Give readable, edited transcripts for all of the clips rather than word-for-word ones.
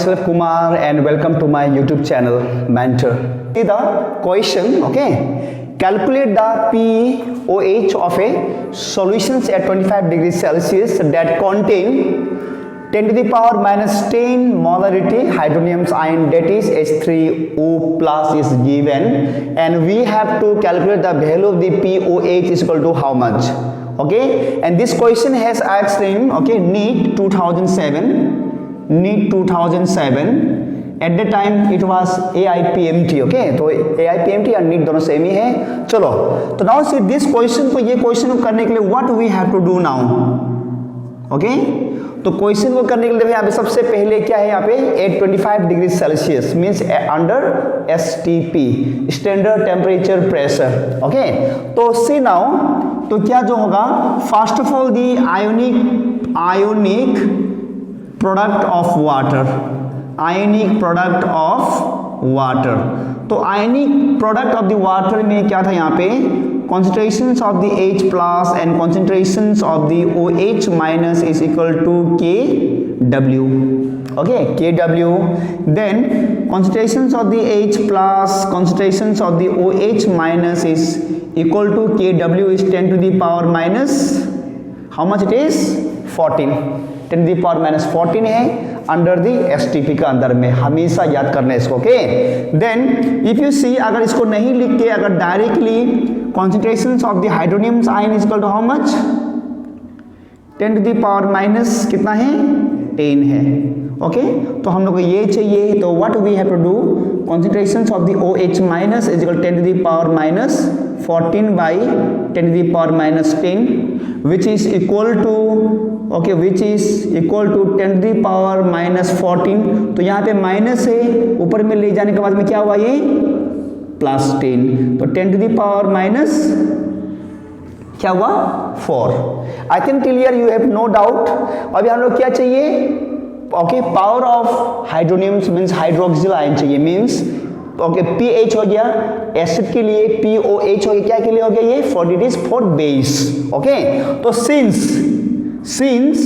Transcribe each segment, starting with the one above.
myself Kumar and welcome to my YouTube channel Mentor. See the question, okay? Calculate the pOH of a solutions at 25 degrees Celsius that contain 10 to the power minus 10 molarity hydronium ion, that is H3O plus is given, and we have to calculate the value of the pOH is equal to how much? Okay, and this question has asked in NEET 2007 at the time it was AIPMT. okay, तो AIPMT और NEET दोनों same ही है. चलो, तो now see this question को, ये question को करने के लिए what we have to do now? okay, तो क्वेश्चन को करने के लिए यहाँ पे सबसे पहले क्या है, यहाँ पे 825 degree Celsius means under STP standard temperature pressure. Okay, तो सी नाउ, तो क्या जो होगा, first of all the ionic product of water, ionic product of water. तो ionic product of the water में क्या था, यहाँ पे concentrations of the H plus and concentrations of the OH minus is equal to Kw. okay, Kw. Then concentrations of the H plus, concentrations of the OH minus is equal to Kw is 10 to the power minus, how much it is? 14. 10 to the power minus 14 है under the STP का अंदर में, हमेशा याद करना है इसको. Okay, then if you see, अगर इसको नहीं लिख के अगर directly concentrations of the hydronium ion is equal to how much? 10 to the power minus कितना है? 10 है. ओके, तो हम लोग को ये चाहिए, तो what we have to do, concentrations of the OH minus is equal to 10 to the power minus 14 by 10 to the power minus 10 which is equal to, okay, which is equal to 10 to the power minus 14. तो यहाँ पे minus है, ऊपर में ले जाने के बाद में क्या हुआ, ये प्लस 10, तो 10 टू दी पावर माइनस क्या हुआ, 4. I think clear, you have no doubt. अभी हम लोग क्या चाहिए, okay, power of hydroniums means hydroxyl ion चाहिए, मीन्स ओके, pH हो गया एसिड के लिए, pOH हो गया क्या के लिए हो गया, ये for it is for base. Okay, तो since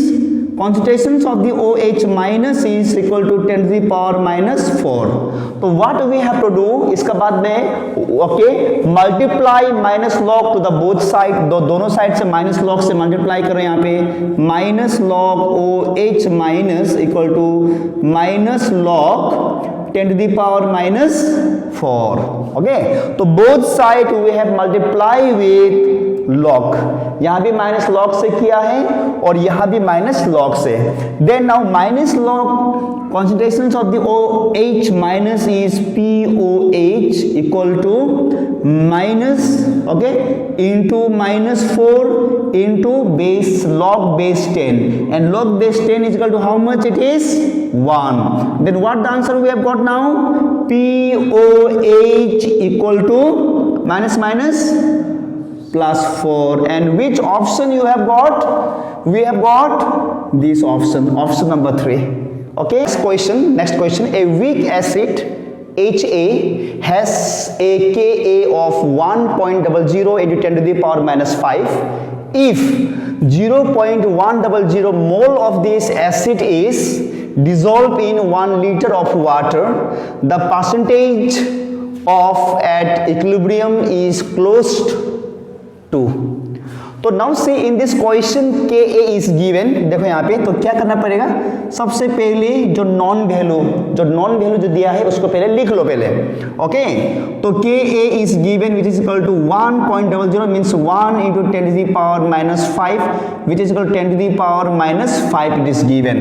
concentrations of the OH minus is equal to 10 to the power minus 4, तो what we have to do, इसका बाद में okay, multiply minus log to the both side, दोनों side से minus log से multiply कर रहे हैं. यहाँ पे minus log OH minus equal to minus log 10 to the power minus 4. Okay, तो both side we have multiply with log, यहां भी माइनस लॉग से किया है और यहां भी माइनस लॉग से. Then now minus log concentrations of the OH minus is pOH equal to minus, okay, into minus 4 into base log base 10, and log base 10 is equal to how much it is, 1. Then what the answer we have got now, pOH equal to minus minus plus 4, and which option you have got, we have got this option, option number 3. okay, next question, a weak acid HA has a Ka of 1.00 into 10 to the power minus 5. If 0.100 mole of this acid is dissolved in 1 liter of water, the percentage of at equilibrium is close to. तो now C in this question Ka is given. देखो यहाँ पे, तो क्या करना पड़ेगा, सबसे पहले जो नॉन वैल्यू जो दिया है उसको पहले लिख लो पहले. ओके, तो Ka is given which is equal to 1.00 means 1 into 10 to the power minus 5 which is equal to 10 to the power minus 5 it is given,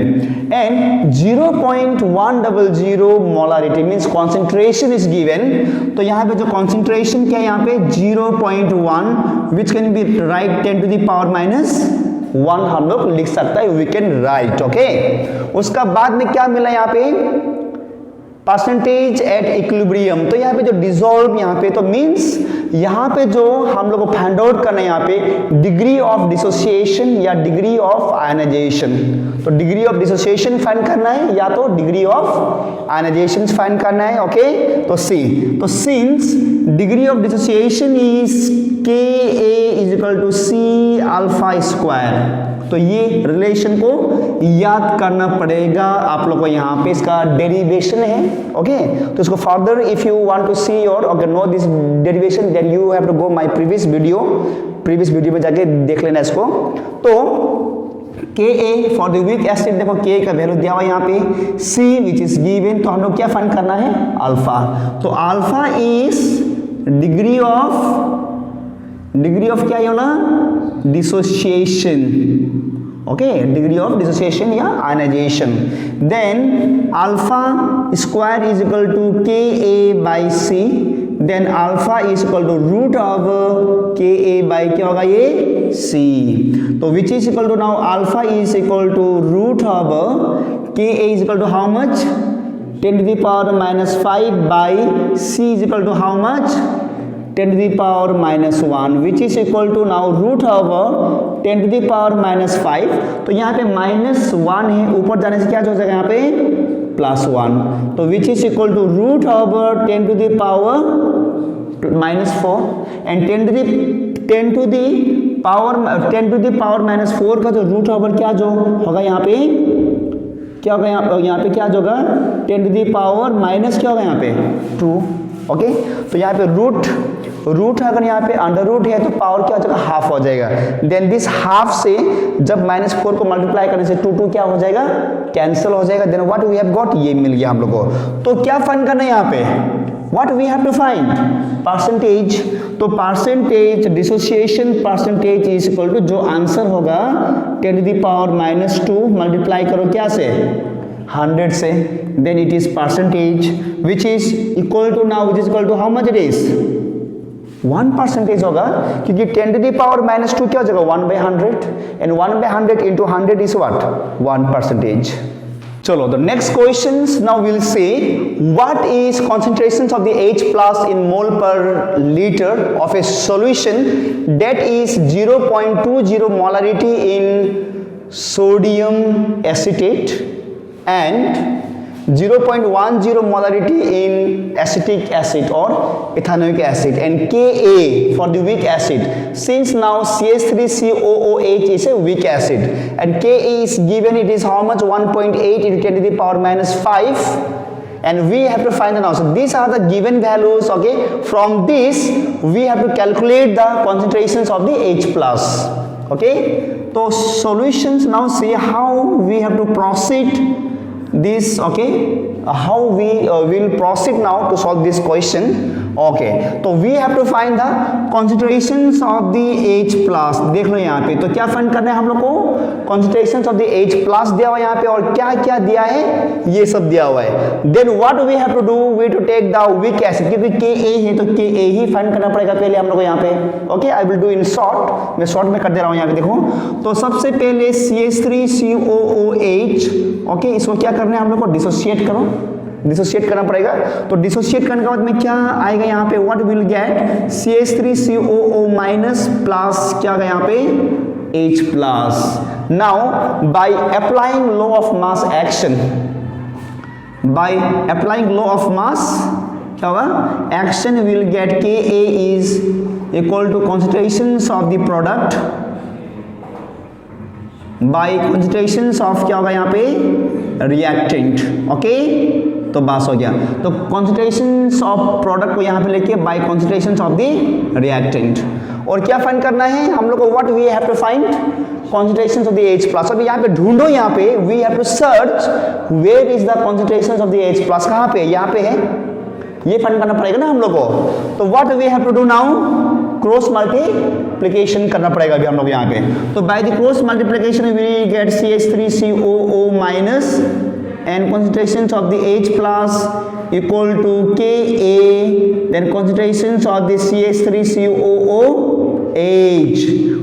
and 0.100 molarity means concentration is given. तो यहाँ पे जो concentration क्या है, यहाँ पे 0.1 which can be write 10 to the power minus 1 हम लोग लिख सकता है, we can write. ओके, उसका बाद में क्या मिला यहाँ पे, परसेंटेज एट इक्विलिब्रियम. तो यहाँ पे जो डिसॉल्व यहाँ पे, तो मींस यहाँ पे जो हम लोग को फाइंड आउट करना है यहाँ पे डिग्री ऑफ डिसोसिएशन या डिग्री ऑफ आयनाइजेशन. तो डिग्री ऑफ डिसोसिएशन फाइंड करना है या तो डिग्री ऑफ आयनाइजेशन फाइंड करना है. ओके, तो सी, तो since degree of dissociation is Ka is equal to C alpha square, तो ये रिलेशन को याद करना पड़ेगा आप लोग को, यहाँ पे इसका डेरिवेशन है। ओके, तो इसको further if you want to see और okay no this derivation then you have to go my previous video में जाके देख लेना इसको। तो Ka for the weak acid, देखो Ka का वैल्यू दिया हुआ यहाँ पे, C विच इज गिवन, तो हम लोग क्या फाइंड करना है, अल्फा। तो अल्फा इज डिग्री ऑफ क्या होना, dissociation. Okay, degree of dissociation या ionization. Then alpha square is equal to Ka by C, then alpha is equal to root of Ka by क्या होगा ये C, तो which is equal to now alpha is equal to root of Ka is equal to how much, 10 to the power minus 5 by C is equal to how much, 10 to the power minus 1, which is equal to now root of 10 to the power minus 5। तो यहाँ पे minus 1 है, ऊपर जाने से क्या हो जाएगा यहाँ पे प्लस 1, तो which is equal to root of 10 to the power minus 4 and 10 to the power minus 4 का जो रूट ओवर क्या जो होगा यहाँ पे, क्या होगा यहाँ पे क्या होगा 10 to the पावर माइनस क्या होगा यहाँ पे 2। ओके, तो यहाँ पे रूट अगर यहाँ पे अंडर रूट है तो पावर क्या हो जाएगा, हाफ हो जाएगा। देन दिस हाफ से जब -4 को मल्टीप्लाई करने से 2 क्या हो जाएगा, कैंसिल हो जाएगा। Then what we have got, ये मिल गया हम लोग को। तो क्या फाइंड करना है यहाँ पे, what we have to find, percentage. तो percentage dissociation percentage is equal to जो आंसर होगा 10 to the power minus 2 multiply करो क्या से 100 से, then it is percentage which is equal to now which is equal to how much it is 1% होगा, क्योंकि 10 to the power minus 2 क्या हो जाएगा 1/100 एंड 1/100 into 100 is what 1%। चलो the next questions now we'll say what is concentrations of the H plus in mole per liter of a solution that is 0.20 molarity in sodium acetate and 0.10 molarity in acetic acid or ethanoic acid and Ka for the weak acid. Since now CH3COOH is a weak acid and Ka is given, it is how much 1.8 into 10 to the power minus 5 and we have to find the now. So these are the given values. Okay, from this we have to calculate the concentrations of the H plus. Okay, so solutions now see how we have to proceed this. Okay, how we will proceed now to solve this question. Okay, तो we have to find the concentrations of the H plus। देख लो यहाँ पे, तो क्या find करना है हम लोग को, concentrations of the H plus दिया हुआ है यहाँ पे और क्या क्या दिया है, ये सब दिया हुआ है। Then what we have to do, we to take the weak acid, क्योंकि Ka है तो Ka ही फाइंड करना पड़ेगा पहले हम लोग को यहाँ पे। Okay, I will do in short, मैं शॉर्ट में कर दे रहा हूँ यहाँ पे देखो। तो सबसे पहले CH3COOH, ओके, इसको क्या करना है हम लोग को, डिसोसिएट करो, डिसोसिएट करना पड़ेगा। तो डिसोसिएट करने के बाद में क्या आएगा यहाँ पे, what will get CH3COO minus plus क्या आएगा यहाँ पे H plus. Now by applying law of mass action, by applying law of mass क्या होगा, action will get Ka is equal to concentrations of the product by concentrations of क्या होगा यहाँ पे रिएक्टेंट। ओके, तो बस हो गया। तो कॉन्सेंट्रेशंस ऑफ प्रोडक्ट को यहाँ पे लेके by concentrations of the reactant. और क्या फाइंड करना है हम लोग को, what we have to find concentrations of the H plus. अभी यहाँ पे ढूंढो, यहाँ पे we have to search where is the concentrations of the H plus, कहाँ पे, यहाँ पे है, ये फाइंड करना पड़ेगा ना हम लोग को। तो what we have to do now, cross multiplication करना पड़ेगा अभी हम लोग यहाँ पे। तो by the cross multiplication we get CH3COO minus and concentrations of the H plus equal to Ka, then concentrations of the CH3COOH।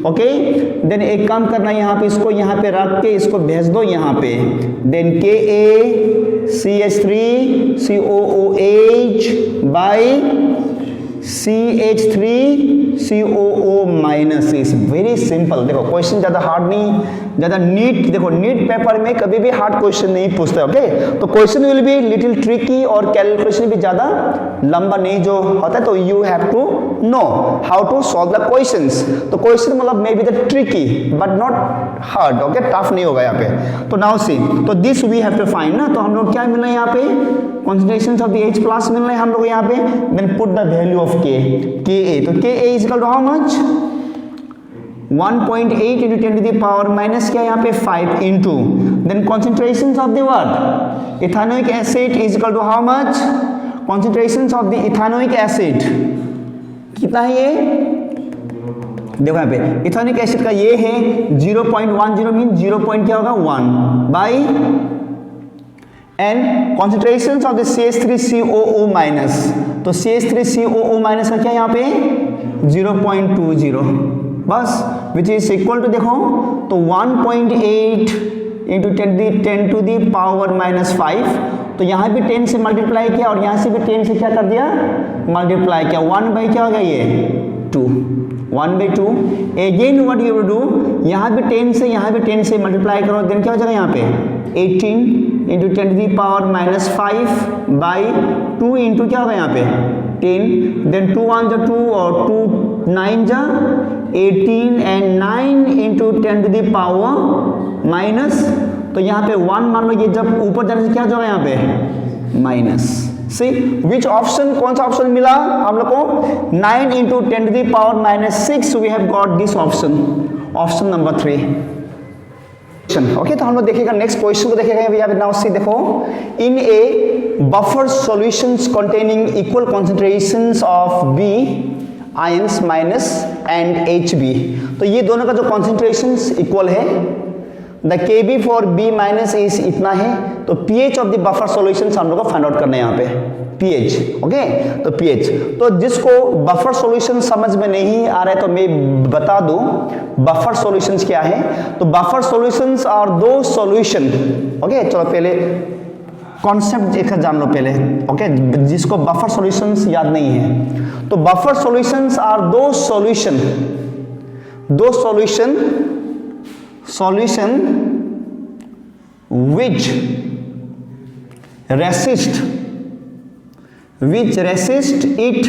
Okay, then एक काम करना है यहाँ पे, इसको यहाँ पे रख के इसको भेज दो यहाँ पे, then Ka CH3COOH by CH3 COO minus is very simple. देखो क्वेश्चन ज़्यादा हार्ड नहीं, ज़्यादा नीट, देखो नीट पेपर में कभी भी हार्ड क्वेश्चन नहीं पूछते, ओके। तो question will be little tricky और कैलकुलेशन भी ज़्यादा लंबा नहीं जो होता है, तो you have to know how to solve the questions. तो क्वेश्चन मतलब may be the tricky but not hard, okay, tough नहीं होगा यहाँ पे। तो नाउ सी, तो this we have to find ना, तो हम लोग क्या मिल रहा है यहाँ पे, concentration of the H plus मिल रहे हैं हम लोग यहाँ पे। Then put the value of Ka, तो Ka is equal to how much, 1.8 into 10 to the power minus क्या यहाँ पे 5 into then concentration of the what, ethanoic acid is equal to how much, concentration of the ethanoic acid कितना है ये, देखो यहाँ पे इथेनोइक एसिड का ये है 0.10 मीन 0. क्या होगा 1 by and concentration of the CH3COO minus, तो CH3COO माइनस का क्या यहाँ पे 0.20 बस, विच इज इक्वल टू देखो तो 1.8 into 10 to the power minus 5, तो यहाँ भी 10 से मल्टीप्लाई किया और यहाँ से भी 10 से क्या कर दिया मल्टीप्लाई किया, 1 बाई क्या हो गया ये 2, 1/2। Again what you will do, यहाँ भी 10 से यहाँ भी 10 से मल्टीप्लाई करो, देन क्या हो जाएगा यहाँ पे 18 into 10 to the power minus 5 by 2 into क्या होगा यहाँ पे 10, देन 2 1 जा 2 और 2 9 जा 18 and 9 into 10 to the power minus, तो यहाँ पे 1 मान लो, ये जब ऊपर जाने से क्या जाएगा यहाँ पे माइनस। सी विच ऑप्शन, कौन सा ऑप्शन मिला हम लोग को 9 into 10 to the power minus 6, we have got this option, option number 3। Okay, तो हम लोग देखेगा नेक्स्ट क्वेश्चन को देखेगा। वी हैव नाउ सी, देखो in a buffer solutions containing equal concentrations of B ions minus and Hb, तो ये दोनों का जो कॉन्सेंट्रेशंस इक्वल है, the Kb for B minus is इतना है, तो pH of the buffer solutions हम लोग को फाइंड आउट करना है यहाँ पे pH, ओके। तो pH, तो जिसको बफर सॉल्यूशन समझ में नहीं आ रहा है तो मैं बता दूं बफर सॉल्यूशंस क्या है। तो बफर सॉल्यूशंस आर दो सॉल्यूशन, ओके। चलो पहले कॉन्सेप्ट एक जान लो पहले, ओके, जिसको बफर सॉल्यूशंस याद नहीं है। तो बफर सॉल्यूशंस आर दो solution which resist it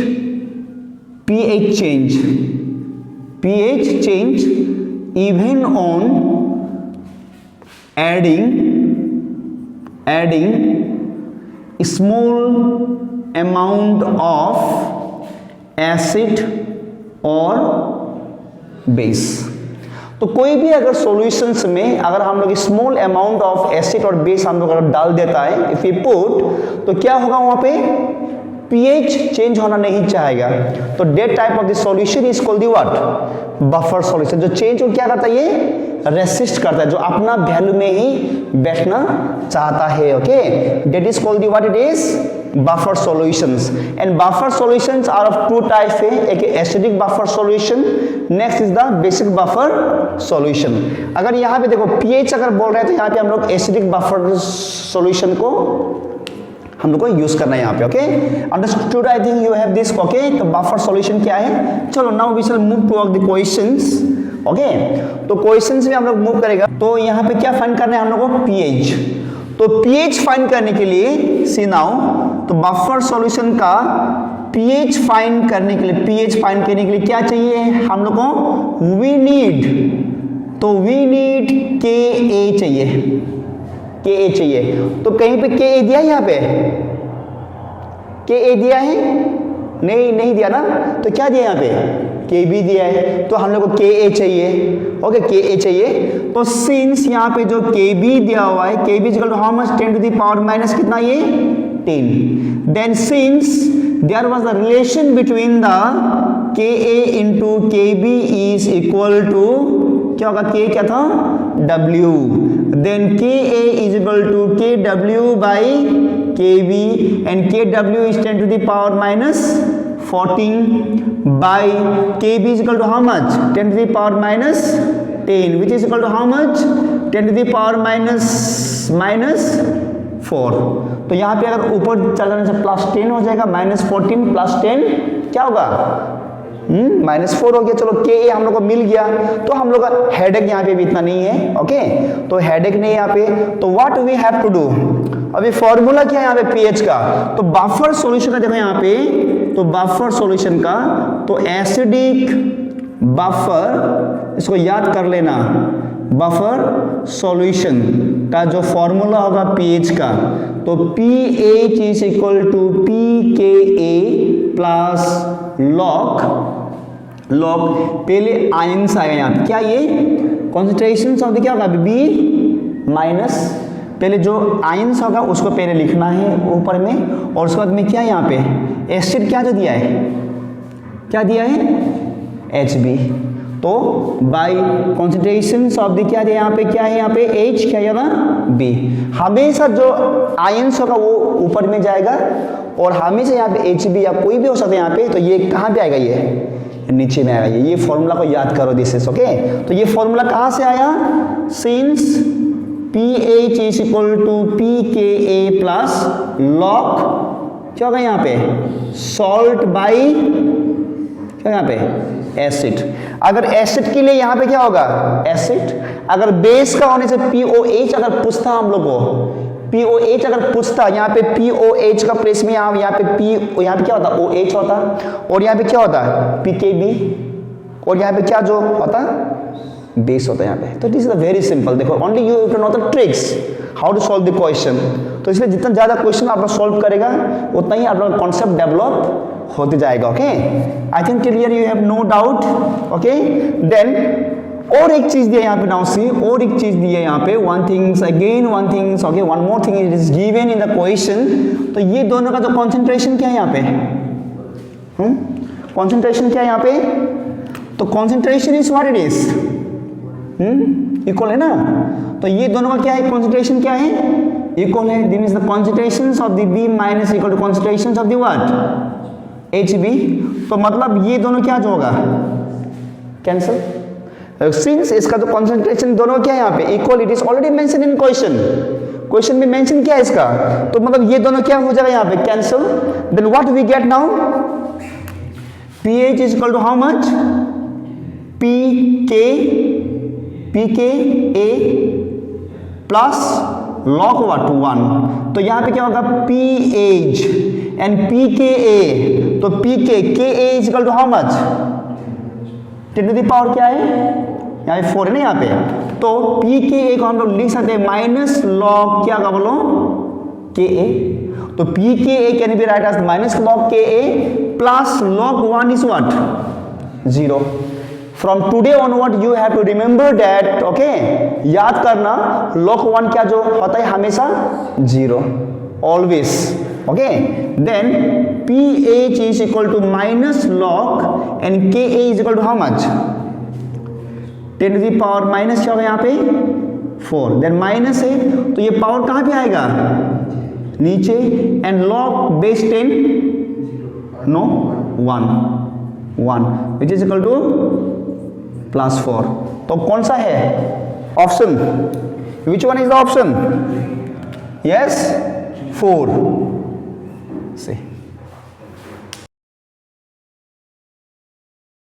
pH change even on adding small amount of acid or base। तो कोई भी अगर सॉल्यूशंस में अगर हम लोग स्मॉल अमाउंट ऑफ एसिड और बेस हम लोग अगर डाल देता है इफ यू पुट, तो क्या होगा वहां पे pH चेंज होना नहीं चाहेगा। तो that type of the solution is called the what, buffer solution. जो चेंज क्या करता है, ये रेसिस्ट करता है, जो अपना वैल्यू में ही बैठना चाहता है, okay. That is called the what, it is buffer solutions. And buffer solutions are of two type है, एक acidic buffer solution, next is the basic buffer solution. अगर यहाँ पे देखो pH अगर बोल रहे हैं तो यहाँ पे हम लोग एसिडिक बफर सॉल्यूशन को हम लोग को यूज करना है यहाँ पे, okay. Understood, I think you have this, okay. तो बफर सॉल्यूशन क्या है, चलो now we shall move to the questions, okay. तो क्वेश्चंस में हम लोग मूव करेगा। तो यहाँ पे क्या फाइंड करना है हम लोग को pH। तो pH फाइंड करने के लिए सी नाउ, तो बफर सॉल्यूशन का pH फाइंड करने के लिए क्या चाहिए हम लोग को, वी नीड Ka चाहिए। तो कहीं पे Ka दिया है, यहाँ पे Ka दिया है, नहीं दिया ना, तो क्या दिया यहाँ पे Kb दिया है, तो हम लोग को Ka चाहिए, ओके, Ka चाहिए। तो सिंस यहाँ पे जो Kb दिया हुआ है, Kb is equal to how much, 10 to the power minus कितना, ये 10। Then since there was the relation between the Ka into Kb is equal to क्या होगा, K क्या था W, then Ka is equal to Kw by Kb and Kw is 10 to the power minus 14 by Kb is equal to how much, 10 to the power minus 10, which is equal to how much, 10 to the power minus 4। तो यहाँ पे अगर ऊपर चल जाने से plus 10 हो जाएगा, -14 + 10 क्या होगा -4 हो गया। चलो के ए हम लोग को मिल गया, तो हम लोग का हेडेक यहाँ पे भी इतना नहीं है। ओके, तो हेडेक नहीं है यहाँ पे। तो what we have to do, अभी फॉर्मूला क्या है यहाँ पे पीएच का, तो बफर सॉल्यूशन का देखो यहाँ पे, तो बफर सॉल्यूशन का, तो एसिडिक बफर, इसको याद कर लेना, बफर सॉल्यूशन का जो फॉर्मूला होगा पीएच का, तो pH is equal to p K a plus log, पहले आयंस आएगा यहाँ पे, क्या ये कॉन्सेंट्रेशन ऑफ क्या होगा बी माइनस, पहले जो आयंस होगा उसको पहले लिखना है ऊपर में, और उसके बाद में क्या है यहाँ पे एसिड क्या जो दिया है, क्या दिया है HB, तो बाई कॉन्सेंट्रेशन ऑफ द क्या दिया यहाँ पे, क्या है यहाँ पे H, क्या है ना B, हमेशा जो आयंस होगा वो ऊपर में जाएगा, और हमेशा यहाँ पे HB या कोई भी हो सकता है यहाँ पे, तो ये कहाँ पे आएगा, ये नीचे में आएगा। ये फॉर्मूला को याद करो, दिस इज ओके। तो ये फॉर्मूला कहाँ से आया, since pH is equal to pKa plus log क्या होगा यहाँ पे सॉल्ट बाई क्या यहाँ पे एसिड। अगर एसिड के लिए यहाँ पे क्या होगा एसिड, अगर बेस का होने से POH अगर पूछता हम लोग को, POH अगर पूछता, यहाँ पे POH का प्लेस में यहाँ पे यहाँ पे क्या होता OH होता, और यहाँ पे क्या होता PKB, और यहाँ पे क्या जो होता बेस होता है यहाँ पे। तो दिस इज वेरी सिंपल, देखो only you have to know the tricks how to solve the question. तो इसलिए जितना ज्यादा क्वेश्चन आप लोग सॉल्व करेगा उतना ही आप लोग कॉन्सेप्ट डेवलप होते जाएगा। Okay, I think clear, you have no doubt. Okay, then और एक चीज दिया यहाँ पे, नाउ सी, और एक चीज दिया यहाँ पे, one things again, one things okay, one more thing it is given in the question. तो ये दोनों का जो कॉन्सेंट्रेशन क्या है यहाँ पे, कॉन्सेंट्रेशन क्या है यहाँ पे, तो concentration is what it is equal है ना। तो ये दोनों का क्या है कॉन्सेंट्रेशन, क्या है इक्वल है, this is the concentrations of the B minus equal to concentrations of the what HB। तो मतलब ये दोनों क्या जो होगा कैंसिल, सिंस इसका जो कॉन्सेंट्रेशन दोनों क्या है यहाँ पे equal, it is already mention in question, question में मेंशन क्या है इसका, तो मतलब ये दोनों क्या हो जाएगा यहाँ पे cancel. Then what we get now, pH is equal to how much pKa plus log what 1। तो यहाँ पे क्या होगा pH एंड pKa, तो Ka is equal to how much 10 to the power क्या है यहाँ पे 4 है ना यहाँ पे, तो pKa को हम लोग लिख सकते हैं माइनस लॉग क्या का बोलो Ka, तो pKa can be write as minus log Ka plus log 1 is what 0। From today onward you have to remember that, okay, याद करना log 1 क्या जो होता है हमेशा 0 always, okay। Then pH is equal to minus log and Ka is equal to how much 10 to the power minus क्या होगा यहाँ पे 4, then माइनस है तो ये पावर कहाँ पे आएगा नीचे, and log base 10 no 1 which is equal to +4। तो कौन सा है option, which one is the option, yes 4 से।